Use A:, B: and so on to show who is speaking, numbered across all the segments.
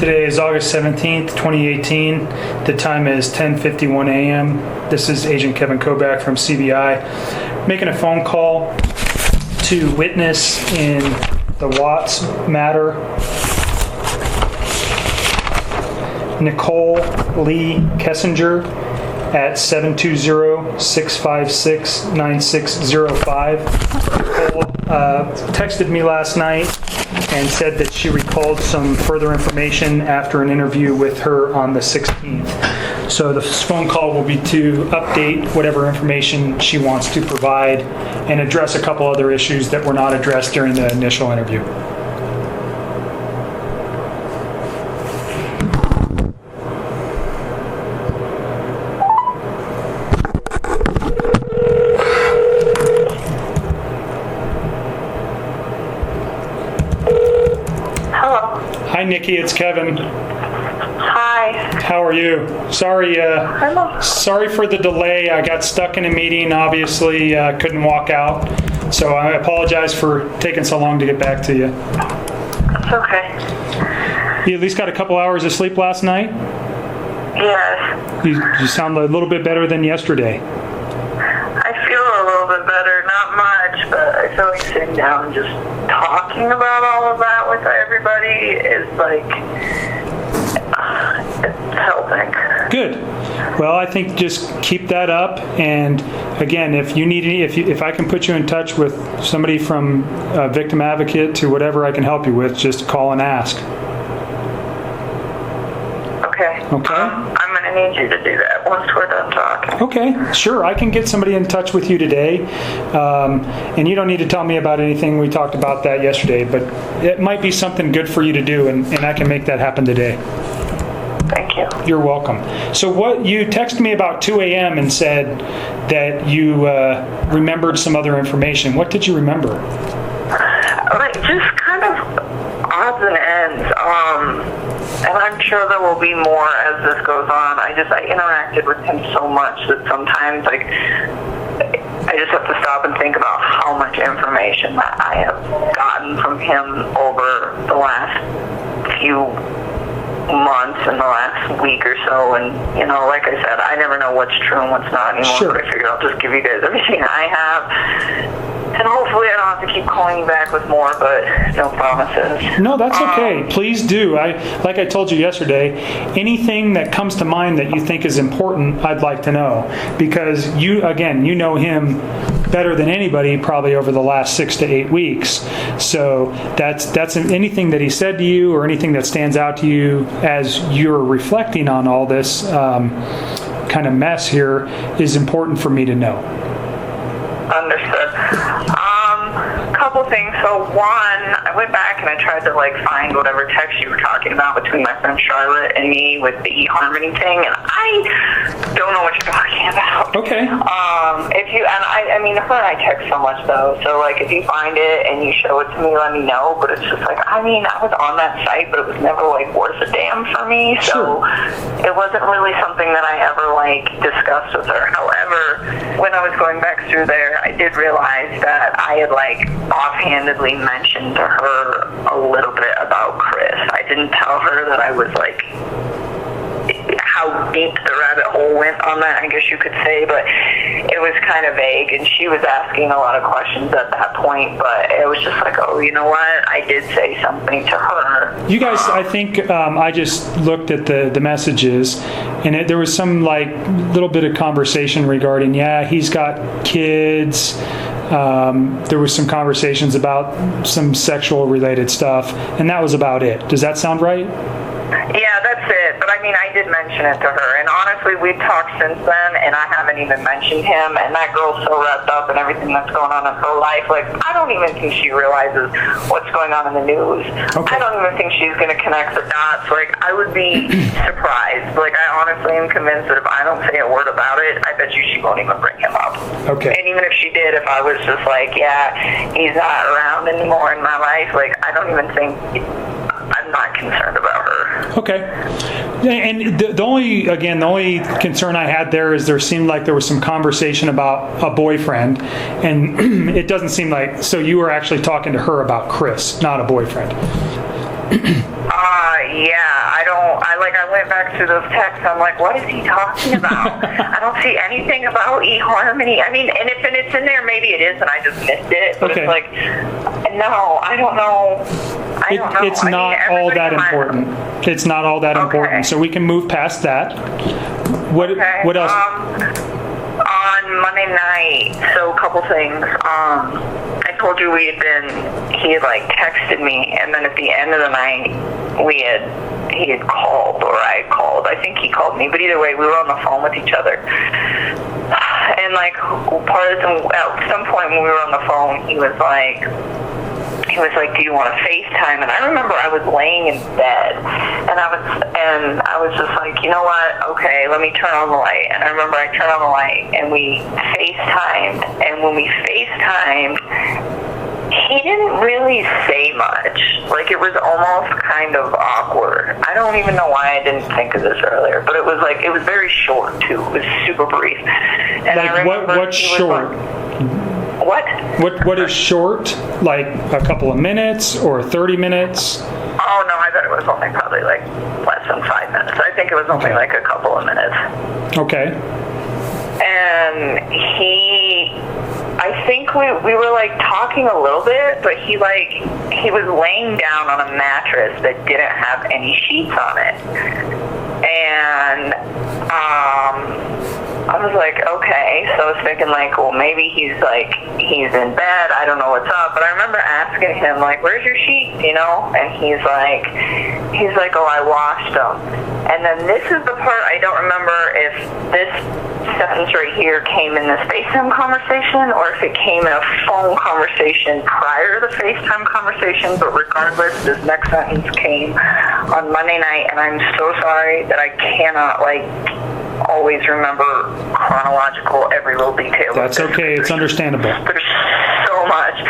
A: Today is August 17th, 2018. The time is 10:51 a.m. This is Agent Kevin Kobach from CBI, making a phone call to witness in the Watts matter. Nichol Kessinger at 720-656-9605. Nicole texted me last night and said that she recalled some further information after an interview with her on the 16th. So the phone call will be to update whatever information she wants to provide and address a couple other issues that were not addressed during the initial interview. Hi, Nikki. It's Kevin.
B: Hi.
A: How are you? Sorry for the delay. I got stuck in a meeting. Obviously, couldn't walk out. So I apologize for taking so long to get back to you.
B: It's okay.
A: You at least got a couple hours of sleep last night?
B: Yes.
A: You sound a little bit better than yesterday.
B: I feel a little bit better. Not much, but I feel like sitting down and just talking about all of that with everybody is like, it's helping.
A: Good. Well, I think just keep that up. And again, if you need any, if I can put you in touch with somebody from a victim advocate to whatever I can help you with, just call and ask.
B: Okay.
A: Okay.
B: I'm going to need you to do that once we're done talking.
A: Okay, sure. I can get somebody in touch with you today. And you don't need to tell me about anything. We talked about that yesterday, but it might be something good for you to do, and I can make that happen today.
B: Thank you.
A: You're welcome. So what you texted me about 2 a.m. and said that you remembered some other information. What did you remember?
B: Like, just kind of odds and ends. And I'm sure there will be more as this goes on. I interacted with him so much that sometimes, like, I just have to stop and think about how much information that I have gotten from him over the last few months and the last week or so. And, like I said, I never know what's true and what's not anymore.
A: Sure.
B: But I figured I'll just give you guys everything I have. And hopefully I don't have to keep calling you back with more, but no promises.
A: No, that's okay. Please do. Like I told you yesterday, anything that comes to mind that you think is important, I'd like to know. Because you know him better than anybody probably over the last 6 to 8 weeks. So that's anything that he said to you or anything that stands out to you as you're reflecting on all this kind of mess here is important for me to know.
B: Understood. Couple things. So one, I went back and I tried to find whatever text you were talking about between my friend Charlotte and me with the eHarmony thing, and I don't know what you're talking about.
A: Okay.
B: Her and I text so much though. So if you find it and you show it to me, let me know. But it's just I was on that site, but it was never worth a damn for me. So It wasn't really something that I ever discussed with her. However, when I was going back through there, I did realize that I had offhandedly mentioned to her a little bit about Chris. I didn't tell her that I was how deep the rabbit hole went on that, I guess you could say, but it was kind of vague, and she was asking a lot of questions at that point, but it was just oh, you know what, I did say something to her.
A: You guys, I think I just looked at the messages, and there was some little bit of conversation regarding, he's got kids. There was some conversations about some sexual related stuff, and that was about it. Does that sound right?
B: Yeah, that's it. But I did mention it to her, and honestly, we've talked since then, and I haven't even mentioned him, and that girl's so wrapped up in everything that's going on in her life. I don't even think she realizes what's going on in the news. Okay. I don't even think she's going to connect the dots. I would be surprised. I honestly am convinced that if I don't say a word about it, I bet you she won't even bring him up.
A: Okay.
B: And even if she did, if I was just he's not around anymore in my life, I don't even think, I'm not concerned about her.
A: Okay. And the only concern I had there is there seemed like there was some conversation about a boyfriend, and it doesn't seem so you were actually talking to her about Chris, not a boyfriend.
B: Yeah, I went back through those texts. I'm like, what is he talking about? I don't see anything about eHarmony. I mean, and if it's in there, maybe it is, and I just missed it. But
A: Okay.
B: it's like, no, I don't know. I don't know.
A: It's not all that important. It's not all that important. So we can move past that. What else?
B: On Monday night, so a couple things. I told you he had like texted me, and then at the end of the night, he had called, or I had called. I think he called me, but either way, we were on the phone with each other. And like at some point when we were on the phone, he was like, do you want to FaceTime? And I remember I was laying in bed, and I was just like, you know what? Okay, let me turn on the light. And I remember I turned on the light, and we FaceTimed. And when we FaceTimed, he didn't really say much. Like, it was almost kind of awkward. I don't even know why I didn't think of this earlier, but it was very short too. It was super brief. And
A: like,
B: I remember
A: what's short? What is short? Like a couple of minutes or 30 minutes?
B: Oh, no, I bet it was only probably like less than 5 minutes. I think it was only like a couple of minutes.
A: Okay.
B: And I think we were like talking a little bit, but he was laying down on a mattress that didn't have any sheets on it. And I was like, okay. So I was thinking like, well, maybe he's in bed. I don't know what's up. But I remember asking him like, where's your sheets, you know? And he's like, oh, I washed them. And then this is the part I don't remember if this sentence right here came in this FaceTime conversation or if it came in a phone conversation prior to the FaceTime conversation. But regardless, this next sentence came on Monday night, and I'm so sorry that I cannot always remember chronological every little detail.
A: That's okay. It's understandable.
B: There's so much.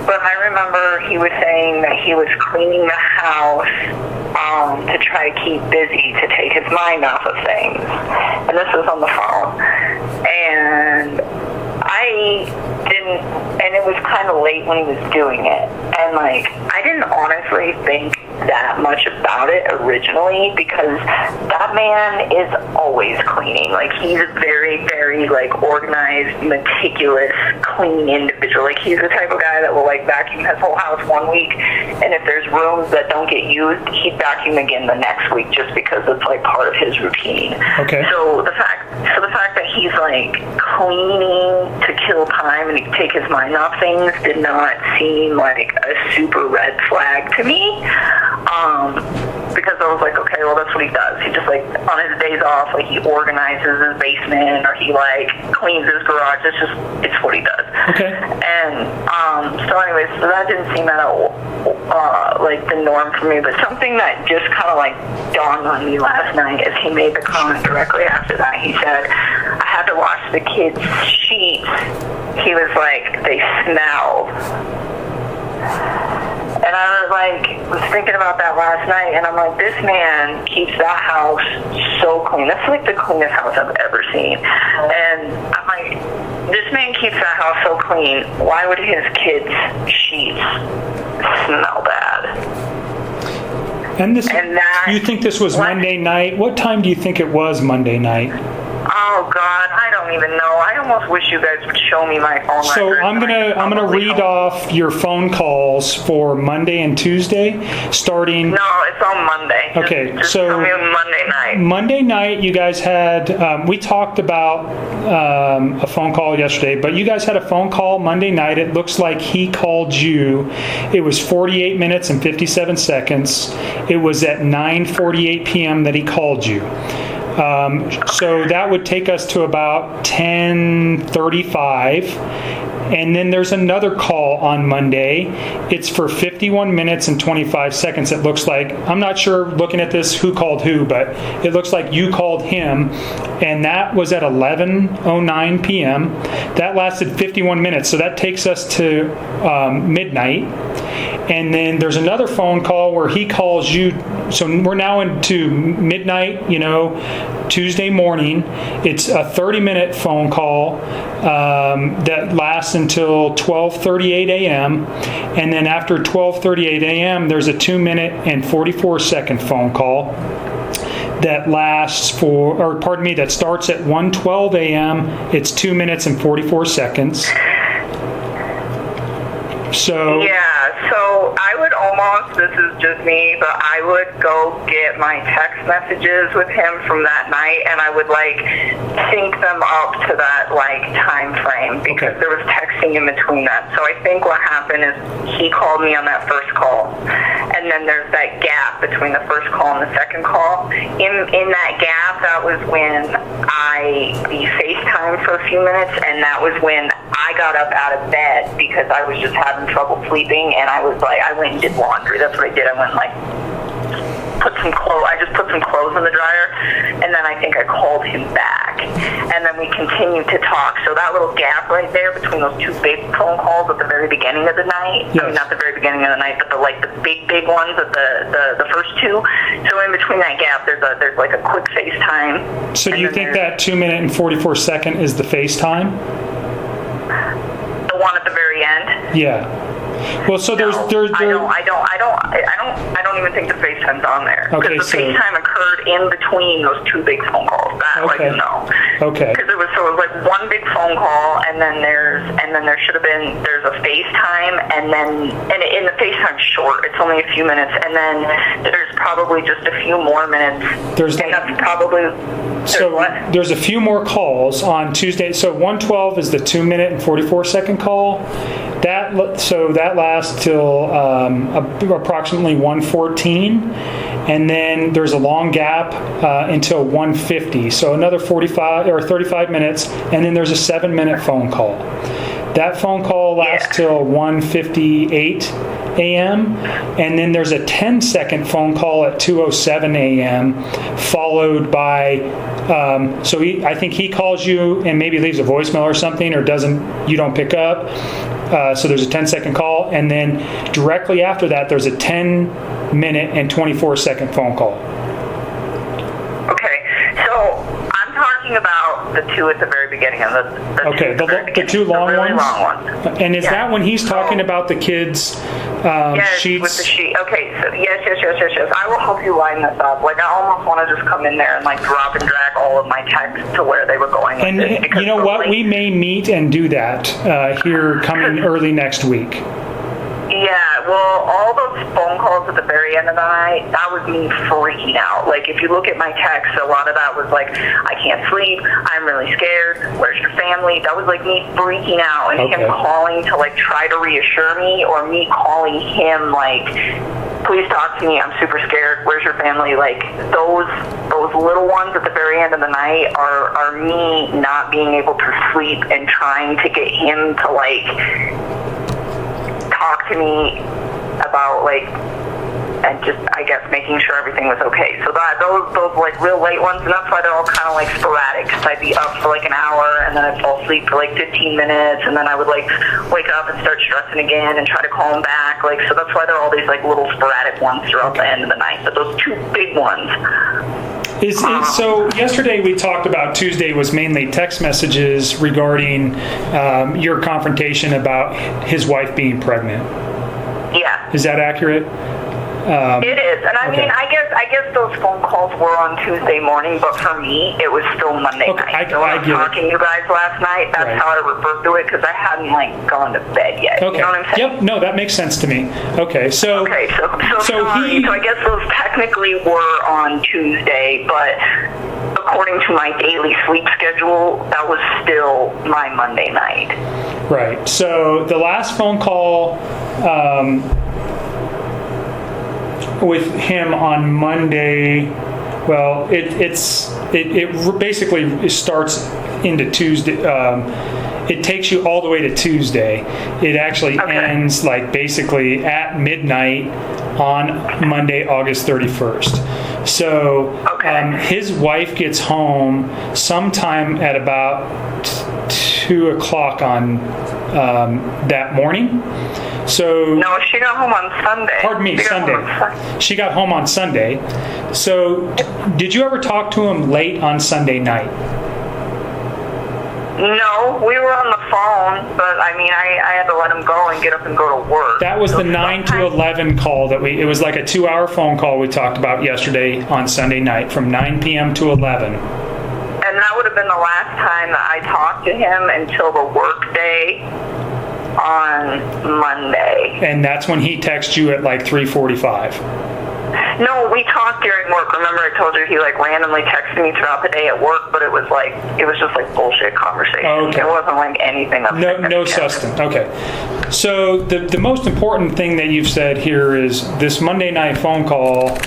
B: But I remember he was saying that he was cleaning the house to try to keep busy, to take his mind off of things. And this was on the phone. And it was kind of late when he was doing it. And I didn't honestly think that much about it originally, because that man is always cleaning. He's a very, very organized, meticulous, clean individual. He's the type of guy that will vacuum his whole house one week, and if there's rooms that don't get used, he'd vacuum again the next week, just because it's part of his routine.
A: Okay.
B: So the fact that he's cleaning to kill time and to take his mind off things did not seem like a super red flag to me. Because I was okay, well, that's what he does. He just on his days off, he organizes his basement, or he cleans his garage. It's what he does.
A: Okay.
B: And so anyways, so that didn't seem at all the norm for me. But something that just kind of dawned on me last night as he made the comment directly after that. He said, I had to wash the kids' sheets. He was they smelled. And I was thinking about that last night, and I'm this man keeps that house so clean. That's the cleanest house I've ever seen. And I'm this man keeps that house so clean. Why would his kids' sheets smell bad?
A: And you think this was Monday night? What time do you think it was Monday night?
B: Oh God, I don't even know. I almost wish you guys would show me my phone records.
A: So I'm gonna read off your phone calls for Monday and Tuesday, starting.
B: No, it's on Monday.
A: Okay,
B: just
A: so
B: tell me Monday night.
A: Monday night, you guys had. We talked about a phone call yesterday, but you guys had a phone call Monday night. It looks like he called you. It was 48 minutes and 57 seconds. It was at 9:48 p.m. that he called you. So that would take us to about 10:35. And then there's another call on Monday. It's for 51 minutes and 25 seconds, it looks like. I'm not sure, looking at this, who called who, but it looks like you called him and that was at 11:09 p.m. That lasted 51 minutes, so that takes us to midnight. And then there's another phone call where he calls you. So we're now into midnight, Tuesday morning. It's a 30-minute phone call that lasts until 12:38 a.m. And then after 12:38 a.m., there's a 2-minute and 44-second phone call that that starts at 1:12 a.m. It's 2 minutes and 44 seconds. So
B: I would almost, this is just me, but I would go get my text messages with him from that night, and I would sync them up to that time frame, because there was texting in between that. So I think what happened is he called me on that first call, and then there's that gap between the first call and the second call. In that gap, that was when we FaceTimed for a few minutes, and that was when I got up out of bed because I was just having trouble sleeping, and I went and did laundry. That's what I did. I went I just put some clothes in the dryer, and then I think I called him back, and then we continued to talk. So that little gap right there between those two big phone calls at the very beginning of the night,
A: yes.
B: I mean, not the very beginning of the night, but the big ones at the first two. So in between that gap, there's a quick FaceTime.
A: So do you think that 2 minute and 44 second is the FaceTime?
B: The one at the very end?
A: Yeah. Well, so there's
B: I don't even think the FaceTime's on there.
A: Okay,
B: because the FaceTime occurred in between those two big phone calls. That I do know.
A: Okay.
B: Because it was one big phone call, and then there should have been a FaceTime, and in the FaceTime short, it's only a few minutes, and then there's probably just a few more minutes. That's probably.
A: There's a few more calls on Tuesday. So 1:12 is the 2 minute and 44 second call. That lasts till approximately 1:14, and then there's a long gap until 1:50. So another 45 or 35 minutes, and then there's a 7-minute phone call. That phone call lasts till 1:58 a.m. and then there's a 10-second phone call at 2:07 a.m. followed by I think he calls you and maybe leaves a voicemail or something, or you don't pick up. So there's a 10-second call, and then directly after that there's a 10-minute and 24-second phone call.
B: Okay, so I'm talking about the two at the very beginning of
A: the two long
B: really
A: ones.
B: Long ones.
A: And is that when he's talking about the kids' sheets?
B: With the sheet. Okay, so yes. I will help you line this up. I almost want to just come in there and drop and drag all of my texts to where they were going.
A: And you know what? We may meet and do that here coming early next week.
B: Yeah, well, all those phone calls at the very end of the night, that was me freaking out. If you look at my texts, a lot of that was I can't sleep, I'm really scared, where's your family? That was me freaking out, and him calling to try to reassure me, or me calling him please talk to me, I'm super scared, where's your family? Those little ones at the very end of the night are me not being able to sleep and trying to get him to talk to me about and just I guess making sure everything was okay. So those real late ones, and that's why they're all kind of sporadic. Cause I'd be up for an hour, and then I'd fall asleep for 15 minutes, and then I would wake up and start stressing again and try to call them back. So that's why there are all these little sporadic ones throughout the end of the night. But those two big ones.
A: So yesterday we talked about Tuesday was mainly text messages regarding your confrontation about his wife being pregnant.
B: Yeah.
A: Is that accurate?
B: It is, and I mean, I guess those phone calls were on Tuesday morning, but for me, it was still Monday night. So when I was talking to you guys last night, that's how I referred to it, because I hadn't gone to bed yet.
A: Okay.
B: You know what I'm saying?
A: Yep. No, that makes sense to me. Okay. So
B: I guess those technically were on Tuesday, but according to my daily sleep schedule, that was still my Monday night.
A: Right. So the last phone call with him on Monday, well, it basically starts into Tuesday. It takes you all the way to Tuesday. It actually ends basically at midnight on Monday, August 31st. So
B: Okay.
A: His wife gets home sometime at about 2 o'clock on that morning. So
B: No, she got home on Sunday.
A: Pardon me, Sunday. She got home on Sunday. So did you ever talk to him late on Sunday night?
B: No, we were on the phone, but I mean, I had to let him go and get up and go to work.
A: That was the 9 to 11 call that it was like a 2-hour phone call we talked about yesterday on Sunday night from 9 p.m. to 11.
B: And that would have been the last time that I talked to him until the work day on Monday.
A: And that's when he texted you at like 3:45.
B: No, we talked during work. Remember I told you he like randomly texted me throughout the day at work, but it was just like bullshit conversation.
A: Okay.
B: It wasn't like anything of
A: No substance. Okay. So the most important thing that you've said here is this Monday night phone call.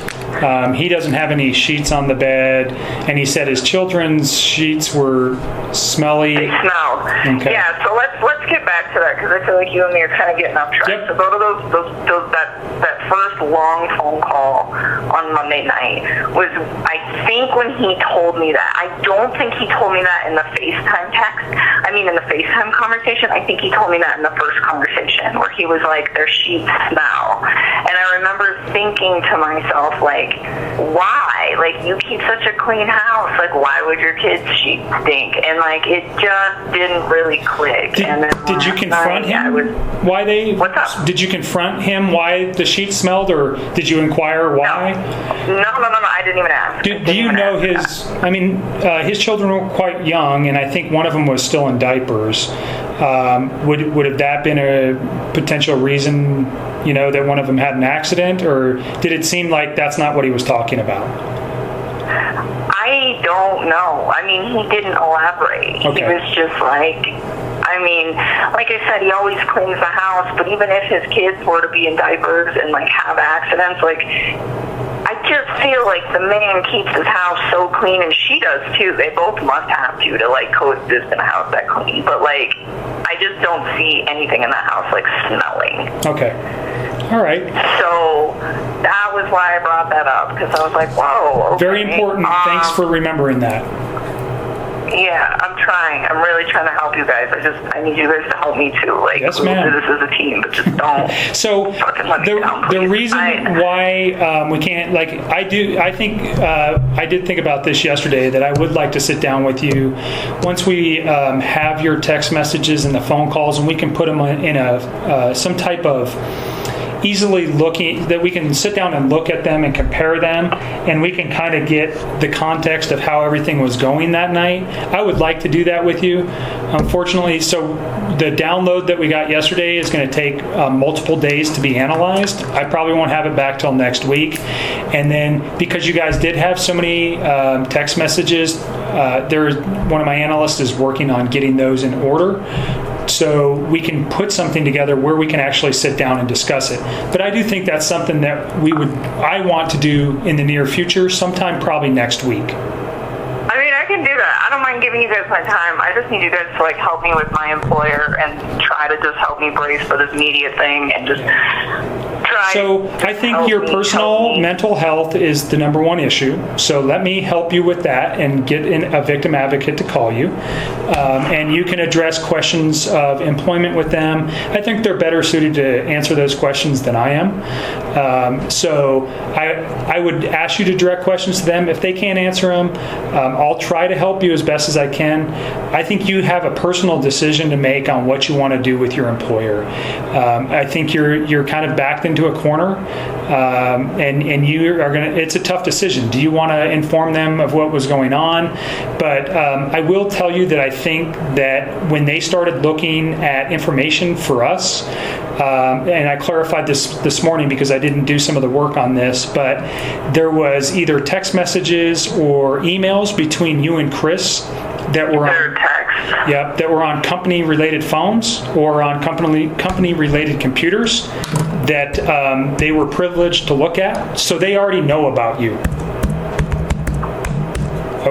A: He doesn't have any sheets on the bed, and he said his children's sheets were smelly.
B: They smelled.
A: Okay.
B: Yeah. So let's get back to that because I feel like you and me are kind of getting off track.
A: Yep.
B: So go to that first long phone call on Monday night was I think when he told me that. I don't think he told me that in the FaceTime text. I mean in the FaceTime conversation. I think he told me that in the first conversation where he was like, their sheets smell. And I remember thinking to myself like, why? Like you keep such a clean house. Like why would your kids' sheets stink? And like it just didn't really click.
A: Did you confront him? Why they?
B: What's up?
A: Did you confront him why the sheets smelled, or did you inquire why?
B: No. I didn't even ask.
A: Do you know his? I mean, his children were quite young, and I think one of them was still in diapers. Would have that been a potential reason? You know, that one of them had an accident, or did it seem like that's not what he was talking about?
B: I don't know. I mean, he didn't elaborate.
A: Okay.
B: He was just like, I mean, like I said, he always cleans the house, but even if his kids were to be in diapers and like have accidents, like I just feel like the man keeps his house so clean, and she does too. They both must have to like coexist in a house that clean. But like, I just don't see anything in that house like smelling.
A: Okay. All right.
B: So that was why I brought that up, because I was like, whoa. Okay.
A: Very important. Thanks for remembering that.
B: Yeah, I'm trying. I'm really trying to help you guys. I need you guys to help me too. Like,
A: yes,
B: we'll
A: ma'am.
B: do this as a team, but just don't.
A: So
B: fucking let me down,
A: the
B: please.
A: reason why we can't, like, I did think about this yesterday, that I would like to sit down with you once we have your text messages and the phone calls, and we can put them in a some type of easily looking, that we can sit down and look at them and compare them, and we can kind of get the context of how everything was going that night. I would like to do that with you. Unfortunately, so the download that we got yesterday is going to take multiple days to be analyzed. I probably won't have it back till next week. And then because you guys did have so many text messages, one of my analysts is working on getting those in order, so we can put something together where we can actually sit down and discuss it. But I do think that's something that I want to do in the near future, sometime probably next week.
B: I mean, I can do that. I don't mind giving you guys my time. I just need you guys to like help me with my employer and try to just help me brace for this media thing and just try.
A: So I think your personal mental health is the number one issue. So let me help you with that and get a victim advocate to call you. And you can address questions of employment with them. I think they're better suited to answer those questions than I am. So I would ask you to direct questions to them. If they can't answer them, I'll try to help you as best as I can. I think you have a personal decision to make on what you want to do with your employer. I think you're kind of backed into a corner, and you are going to, it's a tough decision. Do you want to inform them of what was going on? But I will tell you that I think that when they started looking at information for us, and I clarified this morning because I didn't do some of the work on this, but there was either text messages or emails between you and Chris that were on that were on company-related phones or on company-related computers that they were privileged to look at, so they already know about you.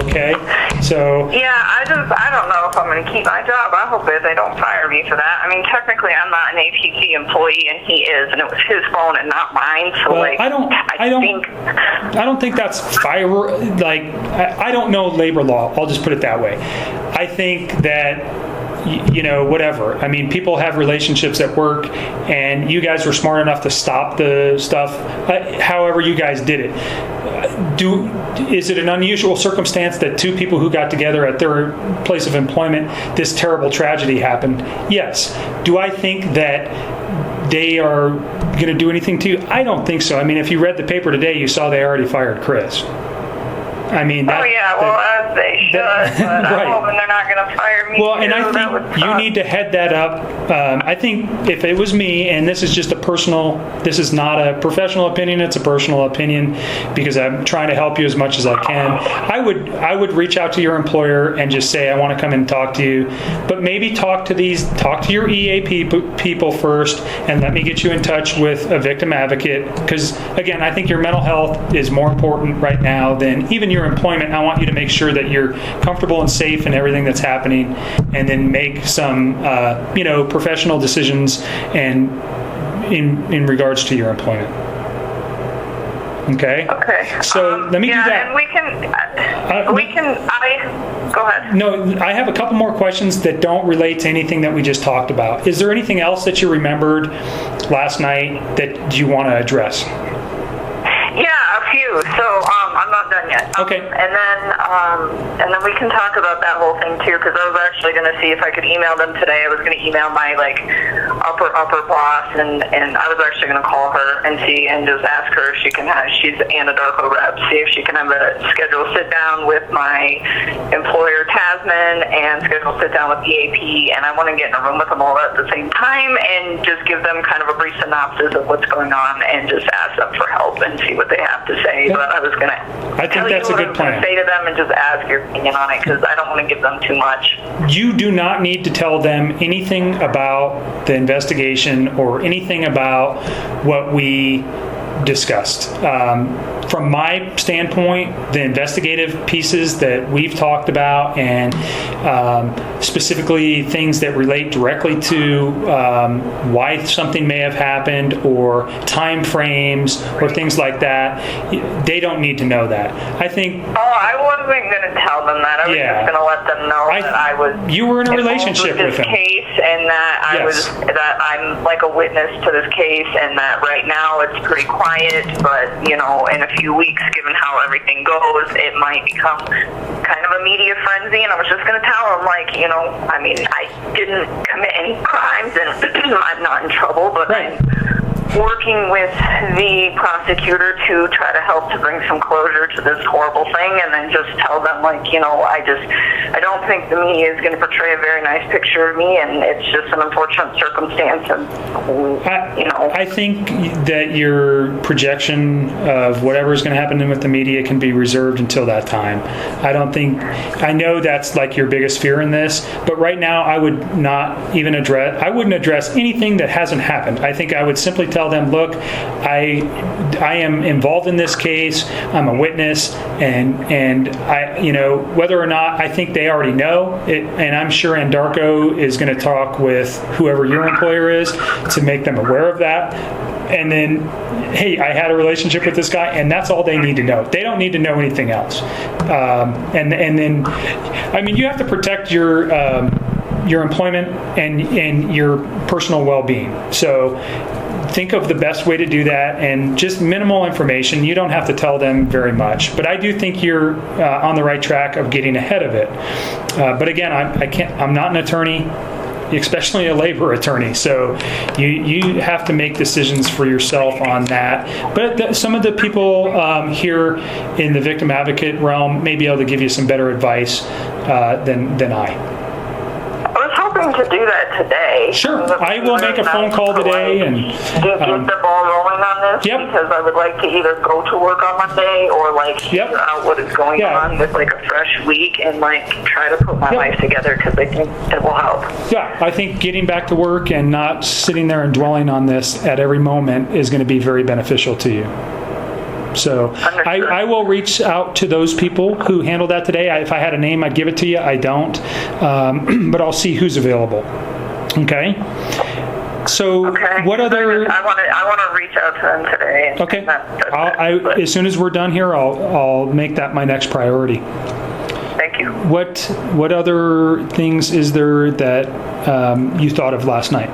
A: okay? So
B: Yeah, I don't know if I'm going to keep my job. I hope they don't fire me for that. I mean, technically, I'm not an APT employee, and he is, and it was his phone and not mine. So,
A: well,
B: like,
A: I don't think that's fire. Like, I don't know labor law. I'll just put it that way. I think that, you know, whatever. I mean, people have relationships at work, and you guys were smart enough to stop the stuff. However, you guys did it. Is it an unusual circumstance that two people who got together at their place of employment, this terrible tragedy happened? Yes. Do I think that they are going to do anything to you? I don't think so. I mean, if you read the paper today, you saw they already fired Chris. I mean,
B: as they should, but
A: right.
B: I'm hoping they're not going to fire me.
A: Well, and I think you need to head that up. I think if it was me, and this is just this is not a professional opinion, it's a personal opinion, because I'm trying to help you as much as I can. I would reach out to your employer and just say, I want to come and talk to you, but maybe talk to your EAP people first, and let me get you in touch with a victim advocate, because again, I think your mental health is more important right now than even your employment. I want you to make sure that you're comfortable and safe in everything that's happening, and then make some professional decisions and in regards to your employment. Okay. So let me do that.
B: And we can. Go ahead.
A: No, I have a couple more questions that don't relate to anything that we just talked about. Is there anything else that you remembered last night that you want to address?
B: Yeah, a few. So I'm not done yet.
A: Okay.
B: And then we can talk about that whole thing too, because I was actually going to see if I could email them today. I was going to email my upper boss, and I was actually going to call her and see and just ask her if she can have. She's Anadarko rep. See if she can have a scheduled sit down with my employer Tasman and schedule sit down with EAP, and I want to get in a room with them all at the same time and just give them kind of a brief synopsis of what's going on and just ask them for help and see what they have to say.
A: Yep.
B: But I was going to.
A: I think that's a good plan.
B: Say to them and just ask your opinion on it, because I don't want to give them too much.
A: You do not need to tell them anything about the investigation or anything about what we discussed. From my standpoint, the investigative pieces that we've talked about, and specifically things that relate directly to why something may have happened, or time frames or things like that, they don't need to know that. I think.
B: Oh, I wasn't going to tell them that. I was just going to let them know that I was.
A: You were in a relationship with them.
B: Case, and that that I'm like a witness to this case, and that right now it's pretty quiet, but in a few weeks, given how everything goes, it might become kind of a media frenzy. And I was just going to tell them, I mean, I didn't commit any crimes, and I'm not in trouble, but
A: right.
B: I'm working with the prosecutor to try to help to bring some closure to this horrible thing, and then just tell them, I don't think the media is going to portray a very nice picture of me, and it's just an unfortunate circumstance, and
A: I think that your projection of whatever is going to happen with the media can be reserved until that time. I know that's like your biggest fear in this, but right now I would not even I wouldn't address anything that hasn't happened. I think I would simply tell them, look, I am involved in this case. I'm a witness, and I, whether or not, I think they already know it, and I'm sure Anadarko is going to talk with whoever your employer is to make them aware of that. And then, hey, I had a relationship with this guy, and that's all they need to know. They don't need to know anything else. And then, I mean, you have to protect your employment and your personal well-being. So think of the best way to do that, and just minimal information. You don't have to tell them very much, but I do think you're on the right track of getting ahead of it. But again, I'm not an attorney, especially a labor attorney, so you have to make decisions for yourself on that. But some of the people here in the victim advocate realm may be able to give you some better advice than I.
B: To do that today.
A: Sure, I will make a phone call today and
B: get the ball rolling on this.
A: Yep.
B: Because I would like to either go to work on Monday or figure out what is going on with a fresh week, and try to put my life together, because I think it will help.
A: Yeah, I think getting back to work and not sitting there and dwelling on this at every moment is going to be very beneficial to you. So I will reach out to those people who handled that today. If I had a name, I'd give it to you. I don't. But I'll see who's available. Okay? So what other...
B: I want to reach out to them today.
A: Okay. As soon as we're done here, I'll make that my next priority.
B: Thank you.
A: What other things is there that you thought of last night?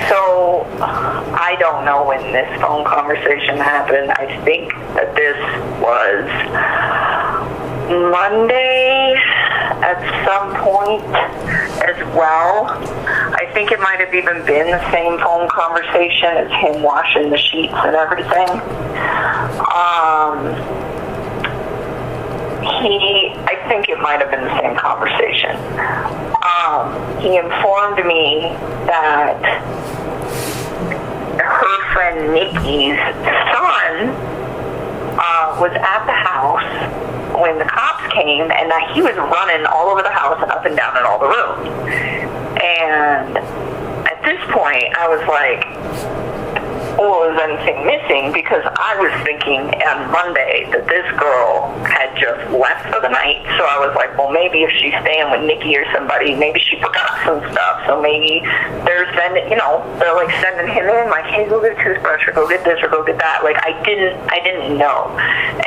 B: So I don't know when this phone conversation happened. I think that this was Monday at some point as well. I think it might have even been the same phone conversation as him washing the sheets and everything. I think it might have been the same conversation. He informed me that her friend Nikki's son was at the house when the cops came, and that he was running all over the house and up and down in all the rooms. And at this point, I was like, well, is anything missing? Because I was thinking on Monday that this girl had just left for the night. So I was like, well, maybe if she's staying with Nikki or somebody, maybe she forgot some stuff. So maybe they're sending him in, like, hey, go get a toothbrush or go get this or go get that. Like, I didn't know.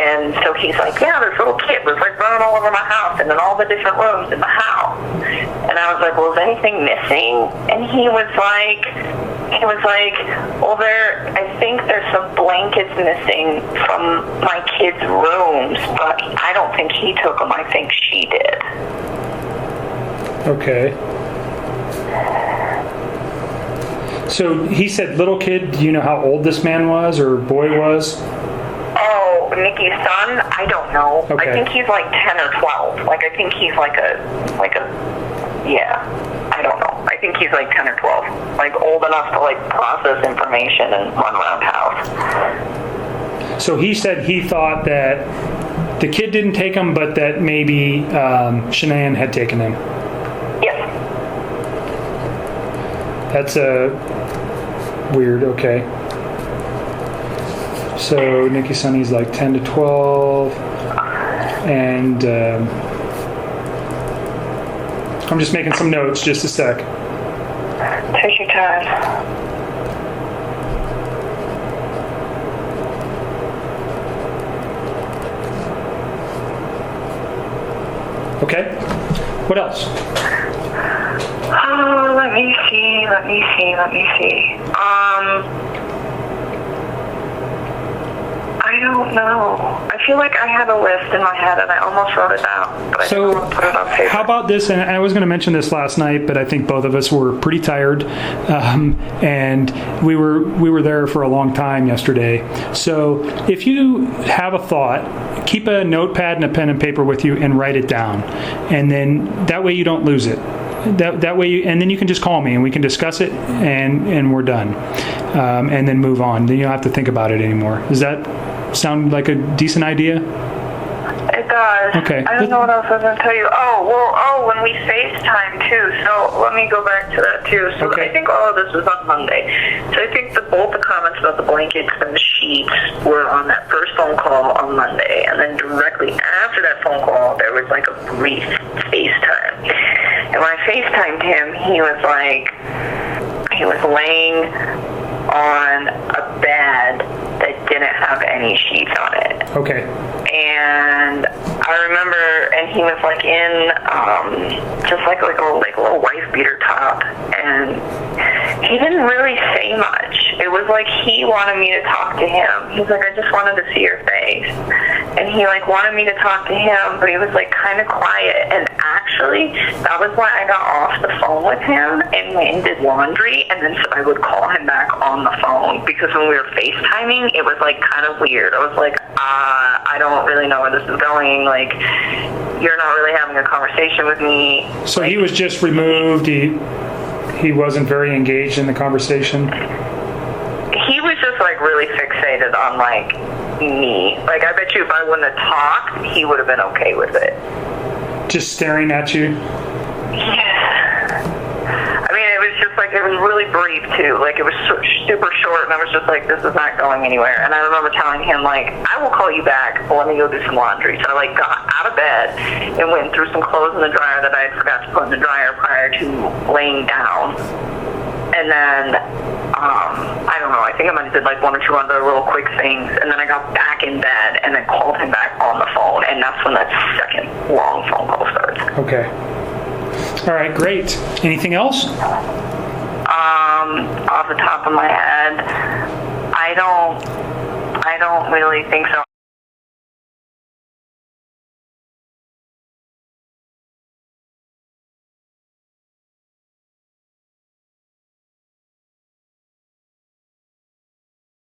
B: And so he's like, yeah, this little kid was like running all over my house and in all the different rooms in the house. And I was like, well, is anything missing? And he was like, well, I think there's some blankets missing from my kids' rooms, but I don't think he took them. I think she did.
A: Okay. So he said little kid. Do you know how old this man was or boy was?
B: Oh, Nikki's son? I don't know.
A: Okay.
B: I think he's like 10 or 12. Like, I think he's I don't know. I think he's like 10 or 12. Like, old enough to, like, process information and run around house.
A: So he said he thought that the kid didn't take him, but that maybe Shannan had taken him.
B: Yes.
A: That's weird. Okay. So Nikki's son, he's like 10 to 12. And... I'm just making some notes, just a sec.
B: Take your time.
A: Okay. What else?
B: Oh, let me see. I don't know. I feel like I had a list in my head and I almost wrote it down, but I didn't want to put it on paper.
A: How about this? And I was going to mention this last night, but I think both of us were pretty tired, and we were there for a long time yesterday. So if you have a thought, keep a notepad and a pen and paper with you and write it down, and then that way you don't lose it. That way, and then you can just call me and we can discuss it, and we're done, and then move on. Then you don't have to think about it anymore. Does that sound like a decent idea?
B: It does.
A: Okay.
B: I don't know what else I was going to tell you. When we FaceTime too. So let me go back to that too. So
A: okay.
B: I think all of this was on Monday. So I think both the comments about the blankets and the sheets were on that first phone call on Monday. And then directly after that phone call, there was like a brief FaceTime. And when I FaceTimed him, he was laying on a bed that didn't have any sheets on it.
A: Okay.
B: And I remember, and he was like in just like a little wife beater top, and he didn't really say much. It was like he wanted me to talk to him. He's like, I just wanted to see your face. And he like wanted me to talk to him, but he was like kind of quiet. And actually, that was why I got off the phone with him and went and did laundry, and then so I would call him back on the phone, because when we were FaceTiming, it was like kind of weird. I was like, I don't really know where this is going. Like, you're not really having a conversation with me.
A: So
B: like,
A: he was just removed. He wasn't very engaged in the conversation.
B: He was just like really fixated on like me. Like, I bet you if I wouldn't have talked, he would have been okay with it.
A: Just staring at you?
B: Yeah. I mean, it was just like fact, it was really brief too. Like, it was super short, and I was just like, this is not going anywhere. And I remember telling him, like, I will call you back, but let me go do some laundry. So I, like, got out of bed and went and threw some clothes in the dryer that I had forgot to put in the dryer prior to laying down. And then, I don't know, I think I might have did like one or two other little quick things, and then I got back in bed and then called him back on the phone, and that's when that second long phone call started.
A: Okay. All right, great. Anything else?
B: Off the top of my head, I don't really think so.